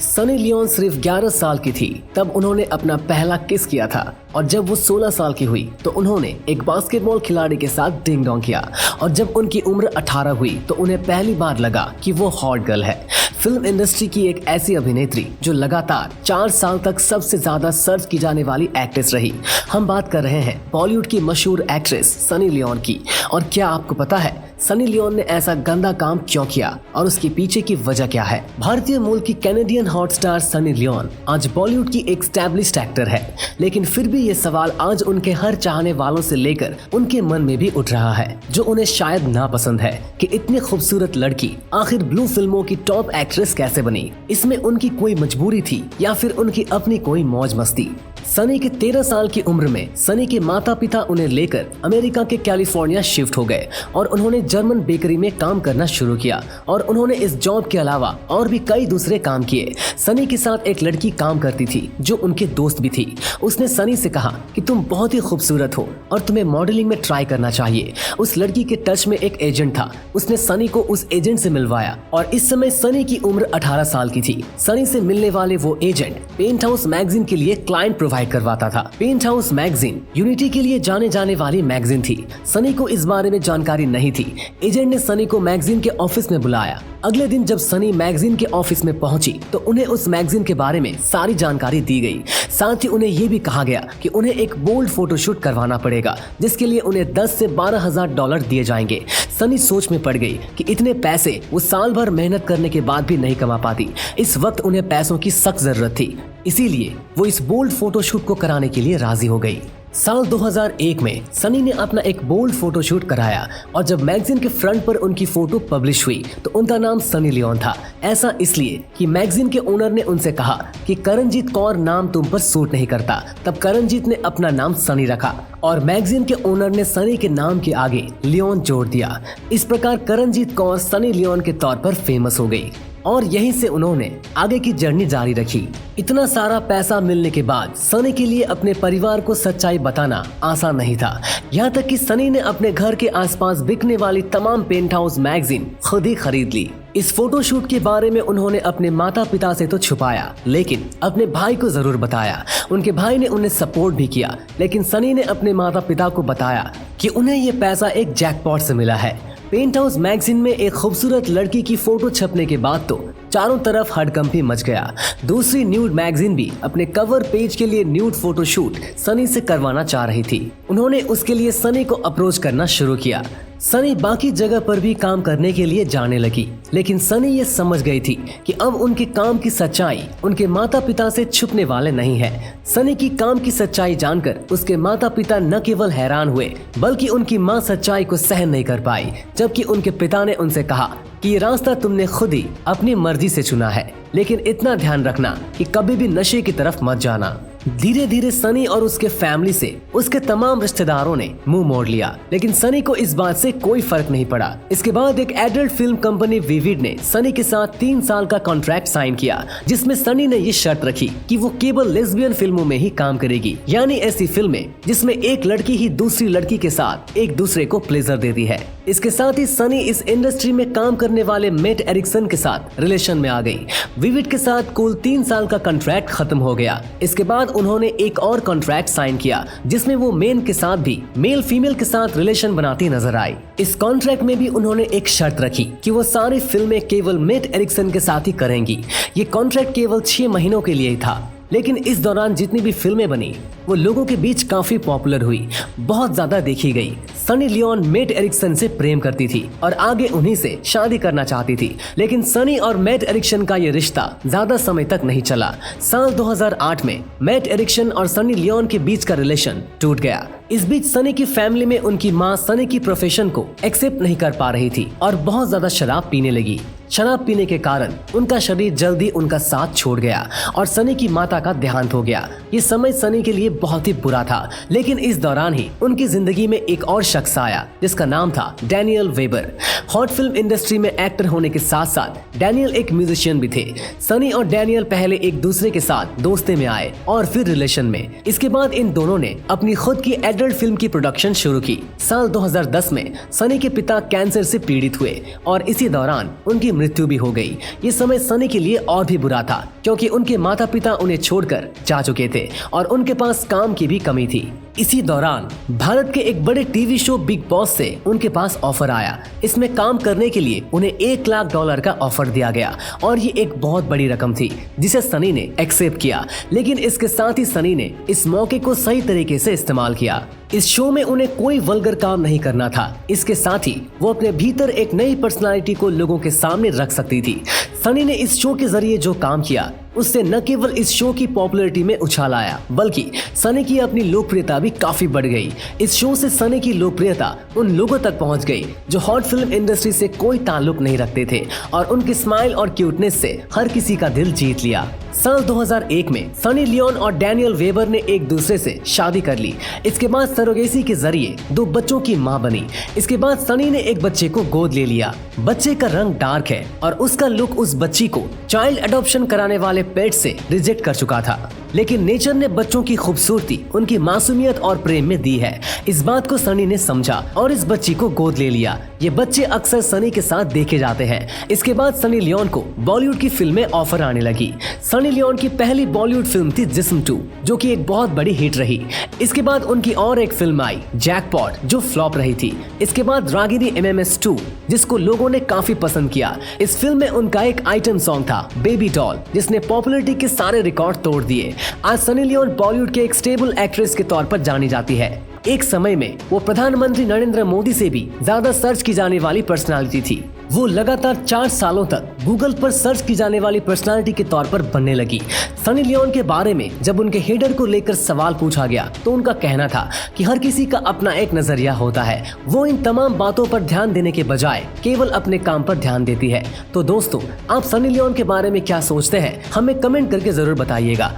Sunny Leone सिर्फ 11 साल की थी तब उन्होंने अपना पहला किस किया था, और जब वो 16 साल की हुई तो उन्होंने एक बास्केटबॉल खिलाड़ी के साथ डिंग डोंग किया, और जब उनकी उम्र 18 हुई तो उन्हें पहली बार लगा कि वो हॉट गर्ल है। फिल्म इंडस्ट्री की एक ऐसी अभिनेत्री जो लगातार 4 साल तक सबसे ज्यादा सर्च की जाने वाली एक्ट्रेस रही। हम बात कर रहे हैं बॉलीवुड की मशहूर एक्ट्रेस सनी लियोन की। और क्या आपको पता है सनी लियोन ने ऐसा गंदा काम क्यों किया और उसके पीछे की वजह क्या है? भारतीय मूल की Canadian hot star Sunny Leone आज बॉलीवुड की एक स्टैब्लिश्ड एक्टर है, लेकिन फिर भी ये सवाल आज उनके हर चाहने वालों से लेकर उनके मन में भी उठ रहा है, जो उन्हें शायद नापसंद है कि इतनी खूबसूरत लड़की आखिर ब्लू फिल्मों की टॉप एक्ट्रेस कैसे बनी। इसमें उनकी कोई मजबूरी थी या फिर उनकी अपनी कोई मौज मस्ती? सनी के 13 साल की उम्र में सनी के माता पिता उन्हें लेकर अमेरिका के कैलिफोर्निया शिफ्ट हो गए और उन्होंने जर्मन बेकरी में काम करना शुरू किया, और उन्होंने इस जॉब के अलावा और भी कई दूसरे काम किए। सनी के साथ एक लड़की काम करती थी जो उनके दोस्त भी थी। उसने सनी से कहा कि तुम बहुत ही खूबसूरत हो और तुम्हें मॉडलिंग में ट्राई करना चाहिए। उस लड़की के टच में एक एजेंट था, उसने सनी को उस एजेंट से मिलवाया, और इस समय सनी की उम्र 18 साल की थी। सनी से मिलने वाले वो एजेंट पेंट हाउस मैगजीन के लिए क्लाइंट प्रोवाइड करवाता था। पेंट हाउस मैगजीन यूनिटी के लिए जाने जाने वाली मैगजीन थी। सनी को इस बारे में जानकारी नहीं थी। एजेंट ने सनी को मैगजीन के ऑफिस में बुलाया। अगले दिन जब सनी मैगजीन के ऑफिस में पहुंची तो उन्हें उस मैगजीन के बारे में सारी जानकारी दी गई। साथ ही उन्हें ये भी कहा गया कि उन्हें एक बोल्ड फोटोशूट करवाना पड़ेगा, जिसके लिए उन्हें 10 से 12,000 डॉलर दिए जाएंगे। सनी सोच में पड़ गई कि इतने पैसे वो साल भर मेहनत करने के बाद भी नहीं कमा पाती। इस वक्त उन्हें पैसों की सख्त जरूरत थी, इसीलिए वो इस बोल्ड फोटोशूट को कराने के लिए राजी हो गई। साल 2001 में सनी ने अपना एक बोल्ड फोटोशूट कराया, और जब मैगजीन के फ्रंट पर उनकी फोटो पब्लिश हुई तो उनका नाम सनी लियोन था। ऐसा इसलिए कि मैगजीन के ओनर ने उनसे कहा कि करणजीत कौर नाम तुम पर सूट नहीं करता। तब करणजीत ने अपना नाम सनी रखा और मैगजीन के ओनर ने सनी के नाम के आगे लियोन जोड़ दिया। इस प्रकार करणजीत कौर सनी लियोन के तौर पर फेमस हो गई, और यहीं से उन्होंने आगे की जर्नी जारी रखी। इतना सारा पैसा मिलने के बाद सनी के लिए अपने परिवार को सच्चाई बताना आसान नहीं था। यहाँ तक कि सनी ने अपने घर के आसपास बिकने वाली तमाम पेंट हाउस मैगजीन खुद ही खरीद ली। इस फोटोशूट के बारे में उन्होंने अपने माता पिता से तो छुपाया, लेकिन अपने भाई को जरूर बताया। उनके भाई ने उन्हें सपोर्ट भी किया, लेकिन सनी ने अपने माता पिता को बताया कि उन्हें ये पैसा एक जैकपॉट से मिला है। पेंट हाउस मैगजीन में एक खूबसूरत लड़की की फोटो छपने के बाद तो चारों तरफ हड़कंपी मच गया। दूसरी न्यूड मैगजीन भी अपने कवर पेज के लिए न्यूड फोटोशूट सनी से करवाना चाह रही थी। उन्होंने उसके लिए सनी को अप्रोच करना शुरू किया। सनी बाकी जगह पर भी काम करने के लिए जाने लगी, लेकिन सनी ये समझ गई थी कि अब उनके काम की सच्चाई उनके माता पिता से छुपने वाले नहीं है। सनी की काम की सच्चाई जानकर उसके माता पिता न केवल हैरान हुए, बल्कि उनकी माँ सच्चाई को सहन नहीं कर पाई, जबकि उनके पिता ने उनसे कहा कि ये रास्ता तुमने खुद ही अपनी मर्जी से चुना है, लेकिन इतना ध्यान रखना कि कभी भी नशे की तरफ मत जाना। धीरे धीरे सनी और उसके फैमिली से उसके तमाम रिश्तेदारों ने मुंह मोड़ लिया, लेकिन सनी को इस बात से कोई फर्क नहीं पड़ा। इसके बाद एक एडल्ट फिल्म कंपनी विविड ने सनी के साथ 3 साल का कॉन्ट्रैक्ट साइन किया, जिसमें सनी ने ये शर्त रखी कि वो केवल लेस्बियन फिल्मों में ही काम करेगी, यानी ऐसी फिल्में जिसमें एक लड़की ही दूसरी लड़की के साथ एक दूसरे को प्लेजर देती है। इसके साथ ही सनी इस इंडस्ट्री में काम करने वाले मेट एरिक्सन के साथ रिलेशन में आ गई। विविड के साथ कुल 3 साल का कॉन्ट्रैक्ट खत्म हो गया। इसके बाद उन्होंने एक और कॉन्ट्रैक्ट साइन किया, जिसमें वो मेन के साथ भी मेल फीमेल के साथ रिलेशन बनाती नजर आई। इस कॉन्ट्रैक्ट में भी उन्होंने एक शर्त रखी कि वो सारी फिल्में केवल मेट एरिक्सन के साथ ही करेंगी। ये कॉन्ट्रैक्ट केवल 6 महीनों के लिए ही था, लेकिन इस दौरान जितनी भी फिल्में बनी वो लोगों के बीच काफी पॉपुलर हुई, बहुत ज्यादा देखी गई। सनी लियोन मेट एरिक्सन से प्रेम करती थी और आगे उन्हीं से शादी करना चाहती थी, लेकिन सनी और मेट एरिक्सन का ये रिश्ता ज्यादा समय तक नहीं चला। साल 2008 में मेट एरिक्सन और सनी लियोन के बीच का रिलेशन टूट गया। इस बीच सनी की फैमिली में उनकी माँ सनी की प्रोफेशन को एक्सेप्ट नहीं कर पा रही थी और बहुत ज्यादा शराब पीने लगी। शराब पीने के कारण उनका शरीर जल्दी उनका साथ छोड़ गया और सनी की माता का देहांत हो गया। ये समय सनी के लिए बहुत ही बुरा था, लेकिन इस दौरान ही उनकी जिंदगी में एक और शख्स आया जिसका नाम था Daniel weber. Hot film industry में एक्टर होने के साथ साथ डैनियल एक म्यूजिशियन भी थे। सनी और डैनियल पहले एक दूसरे के साथ दोस्ती में आए और फिर रिलेशन में। इसके बाद इन दोनों ने अपनी खुद की एडल्ट फिल्म की प्रोडक्शन शुरू की। साल 2010 में सनी के पिता कैंसर से पीड़ित हुए और इसी दौरान उनकी मृत्यु भी हो गई। ये समय सनी के लिए और भी बुरा था क्योंकि उनके माता पिता उन्हें छोड़कर जा चुके थे और उनके पास काम की भी कमी थी। इसी दौरान भारत के एक बड़े टीवी शो बिग बॉस से उनके पास ऑफर आया। इसमें काम करने के लिए उन्हें $1 लाख का ऑफर दिया गया और ये एक बहुत बड़ी रकम थी जिसे सनी ने एक्सेप्ट किया। लेकिन इसके साथ ही सनी ने इस मौके को सही तरीके से इस्तेमाल किया। इस शो में उन्हें कोई वल्गर काम नहीं करना था। इसके साथ ही वो अपने भीतर एक नई पर्सनालिटी को लोगों के सामने रख सकती थी। सनी ने इस शो के जरिए जो काम किया उससे न केवल इस शो की पॉपुलैरिटी में उछाल आया बल्कि सनी की अपनी लोकप्रियता भी काफी बढ़ गई। इस शो से सनी की लोकप्रियता उन लोगों तक पहुंच गई जो हॉट फिल्म इंडस्ट्री से कोई ताल्लुक नहीं रखते थे और उनकी स्माइल और क्यूटनेस से हर किसी का दिल जीत लिया। साल 2001 में सनी लियोन और डैनियल वेबर ने एक दूसरे से शादी कर ली। इसके बाद सरोगेसी के जरिए 2 बच्चों की मां बनी। इसके बाद सनी ने एक बच्चे को गोद ले लिया। बच्चे का रंग डार्क है और उसका लुक उस बच्ची को चाइल्ड अडॉप्शन कराने वाले पेट से रिजेक्ट कर चुका था। लेकिन नेचर ने बच्चों की खूबसूरती उनकी मासूमियत और प्रेम में दी है। इस बात को सनी ने समझा और इस बच्ची को गोद ले लिया। ये बच्चे अक्सर सनी के साथ देखे जाते हैं। इसके बाद सनी लियोन को बॉलीवुड की फिल्में ऑफर आने लगी। सनी लियोन की पहली बॉलीवुड फिल्म थी जिस्म 2 जो कि एक बहुत बड़ी हिट रही। इसके बाद उनकी और एक फिल्म आई जैकपॉट जो फ्लॉप रही थी। इसके बाद रागिनी MMS 2 जिसको लोगों ने काफी पसंद किया। इस फिल्म में उनका एक आइटम सॉन्ग था बेबी डॉल जिसने पॉपुलैरिटी के सारे रिकॉर्ड तोड़ दिए। आज सनी लियोन बॉलीवुड के एक स्टेबल एक्ट्रेस के तौर पर जानी जाती है। एक समय में वो प्रधानमंत्री नरेंद्र मोदी से भी ज्यादा सर्च की जाने वाली पर्सनालिटी थी। वो लगातार 4 सालों तक गूगल पर सर्च की जाने वाली पर्सनालिटी के तौर पर बनने लगी। सनी लियोन के बारे में जब उनके हेडर को लेकर सवाल पूछा गया तो उनका कहना था कि हर किसी का अपना एक नजरिया होता है। वो इन तमाम बातों पर ध्यान देने के बजाय केवल अपने काम पर ध्यान देती है। तो दोस्तों, आप सनी लियोन के बारे में क्या सोचते हैं हमें कमेंट करके जरूर बताइएगा।